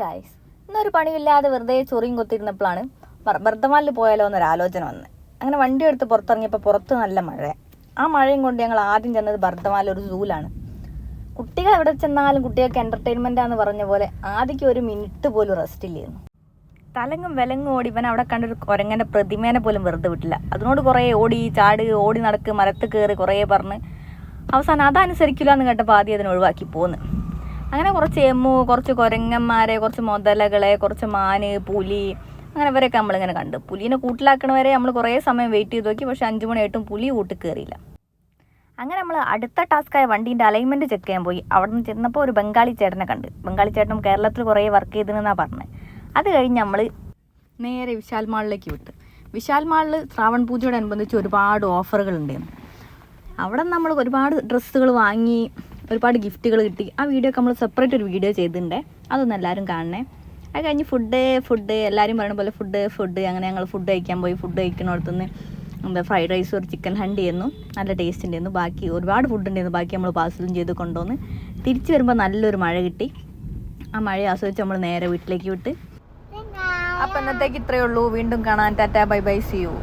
Guys, ഇന്നൊരു പണിയില്ലാതെ വെറുതെ ചൊറിയും കൊത്തിരുന്നപ്പോഴാണ് ബർദ്ധമാനിൽ പോയാലോ എന്നൊരു ആലോചന വന്നത്. അങ്ങനെ വണ്ടി എടുത്ത് പുറത്തിറങ്ങിയപ്പോൾ പുറത്ത് നല്ല മഴ. ആ മഴയും കൊണ്ട് ഞങ്ങൾ ആദ്യം ചെന്നത് ബർദ്ധമാനിൽ ഒരു സൂലാണ്. കുട്ടികൾ എവിടെ ചെന്നാലും കുട്ടികൾക്ക് എൻ്റർടൈൻമെൻറ്റാന്ന് പറഞ്ഞ പോലെ ആദ്യം ഒരു മിനിറ്റ് പോലും റെസ്റ്റ് ഇല്ലായിരുന്നു. തലങ്ങും വിലങ്ങും ഓടി ഇവൻ അവിടെ കണ്ടൊരു കുരങ്ങൻ്റെ പ്രതിമേനെ പോലും വെറുതെ വിട്ടില്ല. അതിനോട് കുറേ ഓടി ചാട് ഓടി നടക്ക് മരത്ത് കയറി കുറേ പറഞ്ഞ് അവസാനം അതനുസരിക്കില്ല എന്ന് കേട്ടപ്പോൾ ആദ്യം അതിനെ ഒഴിവാക്കി പോന്ന്. അങ്ങനെ കുറച്ച് എമ്മു, കുറച്ച് കുരങ്ങന്മാരെ, കുറച്ച് മുതലകളെ, കുറച്ച് മാന്, പുലി, അങ്ങനെ ഇവരെയൊക്കെ നമ്മളിങ്ങനെ കണ്ടു. പുലീനെ കൂട്ടിലാക്കണവരെ നമ്മൾ കുറേ സമയം വെയിറ്റ് ചെയ്ത് നോക്കി. പക്ഷേ 5 മണിയായിട്ടും പുലി കൂട്ടിൽ കയറിയില്ല. അങ്ങനെ നമ്മൾ അടുത്ത ടാസ്ക്കായ വണ്ടീൻ്റെ അലൈൻമെൻറ്റ് ചെക്ക് ചെയ്യാൻ പോയി. അവിടെ നിന്ന് ചെന്നപ്പോൾ ഒരു ബംഗാളി ചേട്ടനെ കണ്ട്. ബംഗാളി ചേട്ടൻ കേരളത്തിൽ കുറേ വർക്ക് ചെയ്തെന്നാണ് പറഞ്ഞത്. അത് കഴിഞ്ഞ് നമ്മൾ നേരെ വിശാൽ മാളിലേക്ക് വിട്ട്. വിശാൽ മാളിൽ ശ്രാവൺ പൂജയോടനുബന്ധിച്ച് ഒരുപാട് ഓഫറുകൾ ഉണ്ടായിരുന്നു. അവിടെ നമ്മൾ ഒരുപാട് ഡ്രസ്സുകൾ വാങ്ങി, ഒരുപാട് ഗിഫ്റ്റുകൾ കിട്ടി. ആ വീഡിയോ ഒക്കെ നമ്മൾ സെപ്പറേറ്റ് ഒരു വീഡിയോ ചെയ്തിട്ടുണ്ട്, അതൊന്നും എല്ലാവരും കാണണേ. അത് കഴിഞ്ഞ് ഫുഡ് എല്ലാവരും പറയുന്ന പോലെ ഫുഡ് അങ്ങനെ ഞങ്ങൾ ഫുഡ് കഴിക്കാൻ പോയി. ഫുഡ് കഴിക്കുന്നിടത്തുനിന്ന് ഫ്രൈഡ് റൈസ്, ഒരു ചിക്കൻ ഹണ്ട് ചെയ്യുന്നു, നല്ല ടേസ്റ്റ് ഉണ്ടായിരുന്നു. ബാക്കി ഒരുപാട് ഫുഡ് ഉണ്ടായിരുന്നു, ബാക്കി നമ്മൾ പാഴ്സലും ചെയ്ത് കൊണ്ടുവന്ന് തിരിച്ച് വരുമ്പോൾ നല്ലൊരു മഴ കിട്ടി. ആ മഴ ആസ്വദിച്ച് നമ്മൾ നേരെ വീട്ടിലേക്ക് വിട്ട്. അപ്പം ഇന്നത്തേക്ക് ഇത്രയേ ഉള്ളൂ. വീണ്ടും കാണാൻ. Tata, bye bye, see U.